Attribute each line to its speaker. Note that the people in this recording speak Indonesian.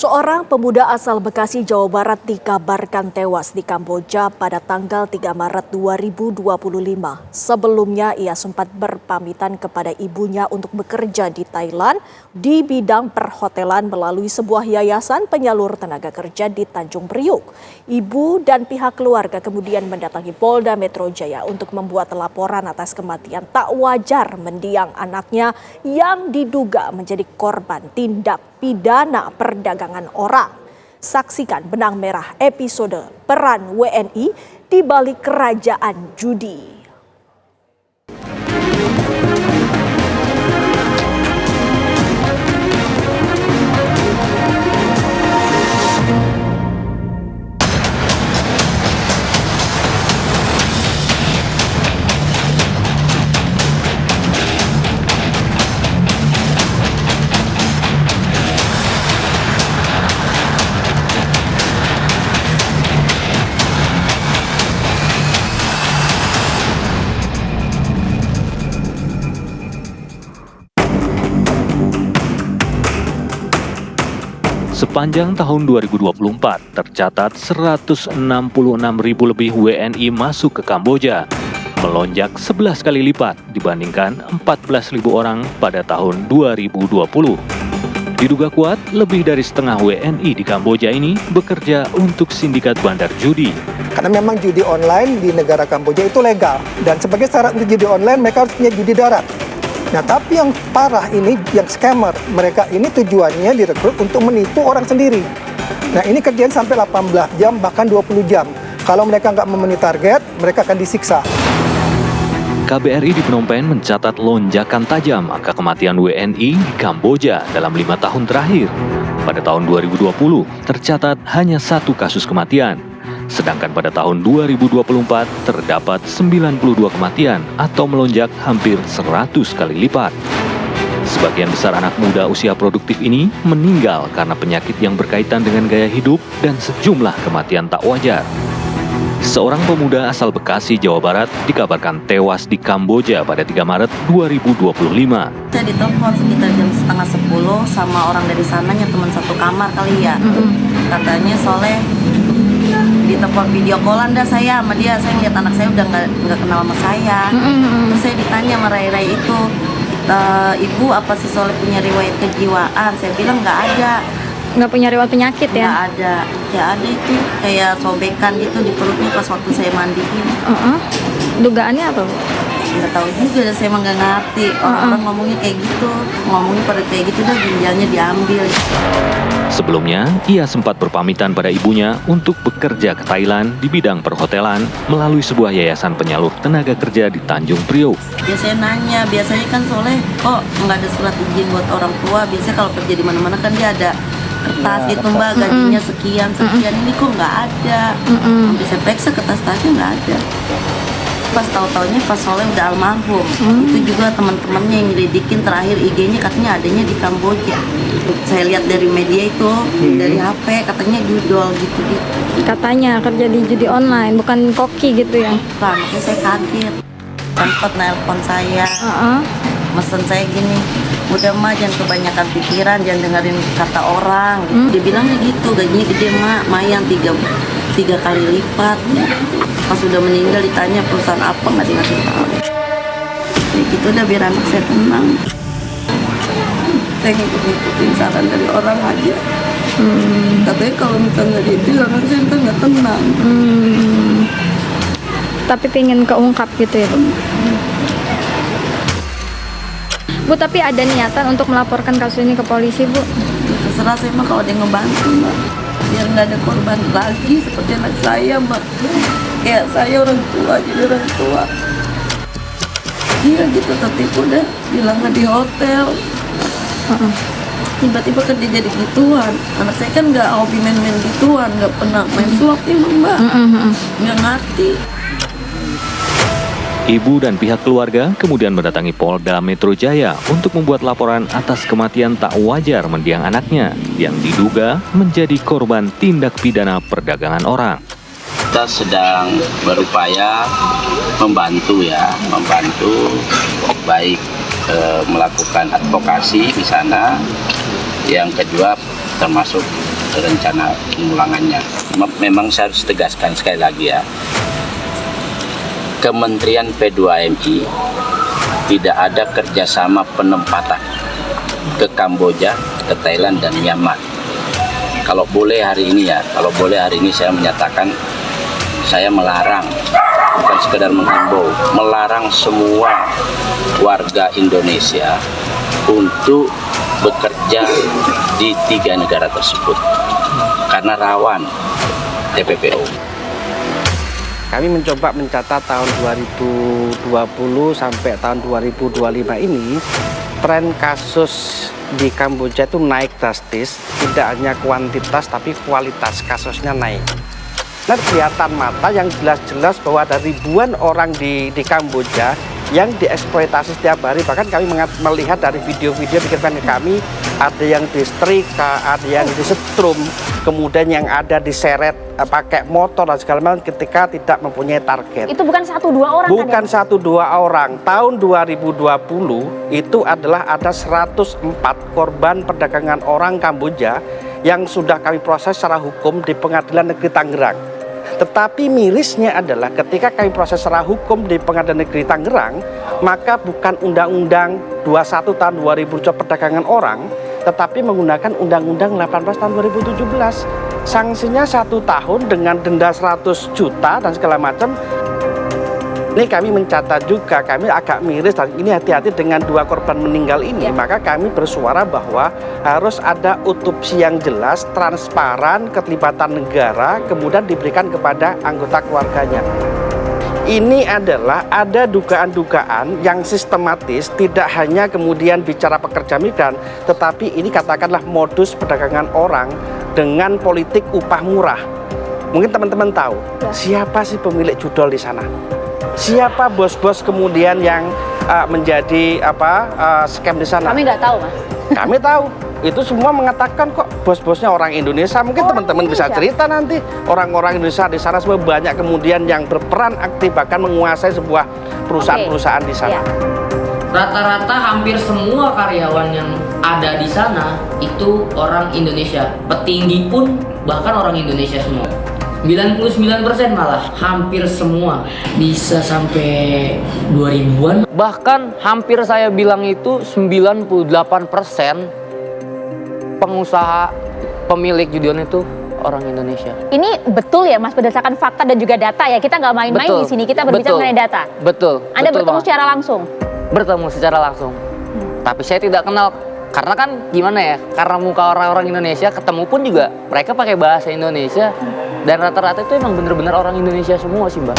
Speaker 1: Seorang pemuda asal Bekasi, Jawa Barat dikabarkan tewas di Kamboja pada tanggal 3 Maret 2025. Sebelumnya ia sempat berpamitan kepada ibunya untuk bekerja di Thailand di bidang perhotelan melalui sebuah yayasan penyalur tenaga kerja di Tanjung Priok. Ibu dan pihak keluarga kemudian mendatangi Polda Metro Jaya untuk membuat laporan atas kematian tak wajar mendiang anaknya yang diduga menjadi korban tindak pidana perdagangan orang. Saksikan Benang Merah episode Peran WNI di Balik Kerajaan Judi.
Speaker 2: Sepanjang tahun 2024, tercatat 166.000 lebih WNI masuk ke Kamboja, melonjak 11 kali lipat dibandingkan 14.000 orang pada tahun 2020. Diduga kuat, lebih dari setengah WNI di Kamboja ini bekerja untuk sindikat bandar judi.
Speaker 3: Karena memang judi online di negara Kamboja itu legal, dan sebagai syarat untuk judi online mereka harus punya judi darat. Nah, tapi yang parah ini, yang scammer, mereka ini tujuannya direkrut untuk menipu orang sendiri. Nah, ini kerjaan sampai 18 jam, bahkan 20 jam. Kalau mereka nggak memenuhi target, mereka akan disiksa.
Speaker 2: KBRI di Phnom Penh mencatat lonjakan tajam angka kematian WNI di Kamboja dalam 5 tahun terakhir. Pada tahun 2020, tercatat hanya 1 kasus kematian. Sedangkan pada tahun 2024 terdapat 92 kematian atau melonjak hampir 100 kali lipat. Sebagian besar anak muda usia produktif ini meninggal karena penyakit yang berkaitan dengan gaya hidup dan sejumlah kematian tak wajar. Seorang pemuda asal Bekasi, Jawa Barat dikabarkan tewas di Kamboja pada 3 Maret 2025.
Speaker 4: Saya ditelepon sekitar jam setengah 10 sama orang dari sananya, teman satu kamar kali ya. Katanya Soleh ditelepon video callan dah saya sama dia. Saya ngeliat anak saya udah nggak kenal sama saya. Terus saya ditanya sama Rai itu, ibu apa si Soleh punya riwayat kejiwaan? Saya bilang nggak ada.
Speaker 5: Nggak punya riwayat penyakit ya?
Speaker 4: Nggak ada. Ya ada itu kayak sobekan gitu di perutnya pas waktu saya mandiin.
Speaker 5: Dugaannya apa?
Speaker 4: Nggak tahu juga, saya emang nggak ngerti. Orang-orang ngomongnya kayak gitu, ngomongnya pada kayak gitu dah, ginjalnya diambil.
Speaker 2: Sebelumnya, ia sempat berpamitan pada ibunya untuk bekerja ke Thailand di bidang perhotelan melalui sebuah yayasan penyalur tenaga kerja di Tanjung Priok.
Speaker 4: Ya saya nanya, biasanya kan Soleh kok nggak ada surat izin buat orang tua? Biasanya kalau kerja di mana-mana kan dia ada kertas gitu mbak, gajinya sekian, ini kok nggak ada. Bisa periksa kertas-kertasnya nggak ada. Pas tahu-taunya pas Soleh udah almarhum, itu juga teman-temannya yang nyelidikin, terakhir IG-nya katanya adanya di Kamboja. Saya lihat dari media itu, dari HP katanya judol gitu-gitu.
Speaker 5: Katanya kerja di judi online, bukan koki gitu ya?
Speaker 4: Bukan, makanya saya kaget. Sempat nelpon saya, mesen saya gini, udah mah jangan kebanyakan pikiran, jangan dengerin kata orang. Dia bilangnya gitu, gajinya gede mak, mayan 3 kali lipat. Pas udah meninggal ditanya perusahaan apa, nggak dikasih tahu. Ya gitu udah biar anak saya tenang. Saya ngikutin saran dari orang aja. Katanya kalau misalnya itu anak saya nggak tenang.
Speaker 5: Tapi pengen keungkap gitu ya, Bu, tapi ada niatan untuk melaporkan kasus ini ke polisi, Bu?
Speaker 4: Terserah saya mah, kalau dia ngebantu mbak, biar nggak ada korban lagi seperti anak saya mbak. Kayak saya orang tua, jadi orang tua. Iya gitu, tertipu dah, bilangnya di hotel. Tiba-tiba kerja jadi gituan. Anak saya kan nggak hobi main-main gituan, nggak pernah main sulap emang mbak. Nggak ngerti.
Speaker 2: Ibu dan pihak keluarga kemudian mendatangi Polda Metro Jaya untuk membuat laporan atas kematian tak wajar mendiang anaknya yang diduga menjadi korban tindak pidana perdagangan orang.
Speaker 6: Kita sedang berupaya membantu baik melakukan advokasi di sana, yang kedua termasuk rencana pemulangannya. Memang saya harus tegaskan sekali lagi ya, Kementerian P2MI tidak ada kerjasama penempatan ke Kamboja, ke Thailand, dan Myanmar. Kalau boleh hari ini saya menyatakan saya melarang, bukan sekedar menghimbau, melarang semua warga Indonesia untuk bekerja di 3 negara tersebut karena rawan TPPO.
Speaker 7: Kami mencoba mencatat tahun 2020 sampai tahun 2025 ini tren kasus di Kamboja itu naik drastis, tidak hanya kuantitas tapi kualitas kasusnya naik. Nah, kelihatan mata yang jelas-jelas bahwa ada ribuan orang di Kamboja yang dieksploitasi setiap hari. Bahkan kami melihat dari video-video dikirimkan ke kami, ada yang disetrika, ada yang disetrum, kemudian yang ada diseret pakai motor dan segala macam ketika tidak mempunyai target.
Speaker 8: Itu bukan 1-2 orang
Speaker 7: bukan
Speaker 8: kan?
Speaker 7: 1-2 orang. Tahun 2020 itu adalah ada 104 korban perdagangan orang Kamboja yang sudah kami proses secara hukum di Pengadilan Negeri Tangerang. Tetapi mirisnya adalah ketika kami proses secara hukum di Pengadilan Negeri Tangerang, maka bukan Undang-Undang 21 tahun 2000 perdagangan orang, tetapi menggunakan Undang-Undang 18 tahun 2017. Sanksinya 1 tahun dengan denda 100 juta dan segala macam. Ini kami mencatat juga, kami agak miris dan ini hati-hati dengan 2 korban meninggal ini. Maka kami bersuara bahwa harus ada otopsi yang jelas, transparan, keterlibatan negara, kemudian diberikan kepada anggota keluarganya. Ini adalah ada dugaan-dugaan yang sistematis, tidak hanya kemudian bicara pekerja migran, tetapi ini katakanlah modus perdagangan orang dengan politik upah murah. Mungkin teman-teman tahu, siapa sih pemilik judol di sana? Siapa bos-bos kemudian yang menjadi scam di sana?
Speaker 8: Kami nggak tahu, Mas.
Speaker 7: Kami tahu. Itu semua mengatakan kok bos-bosnya orang Indonesia. Mungkin teman-teman bisa cerita nanti. Orang-orang Indonesia di sana semua banyak kemudian yang berperan aktif bahkan menguasai sebuah perusahaan-perusahaan di sana.
Speaker 9: Rata-rata hampir semua karyawan yang ada di sana itu orang Indonesia. Petinggi pun bahkan orang Indonesia semua. 99% malah, hampir semua. Bisa sampai 2000-an.
Speaker 10: Bahkan hampir saya bilang itu 98% pengusaha pemilik Judion itu orang Indonesia.
Speaker 8: Ini betul ya Mas, berdasarkan fakta dan juga data ya. Kita nggak main-main di sini, kita berbicara mengenai data.
Speaker 10: Betul.
Speaker 8: Anda
Speaker 10: betul
Speaker 8: bertemu secara langsung?
Speaker 10: Bertemu secara langsung. Tapi saya tidak kenal. Karena kan gimana ya, karena muka orang-orang Indonesia, ketemu pun juga mereka pakai bahasa Indonesia. Dan rata-rata itu emang bener-bener orang Indonesia semua sih, Mbak.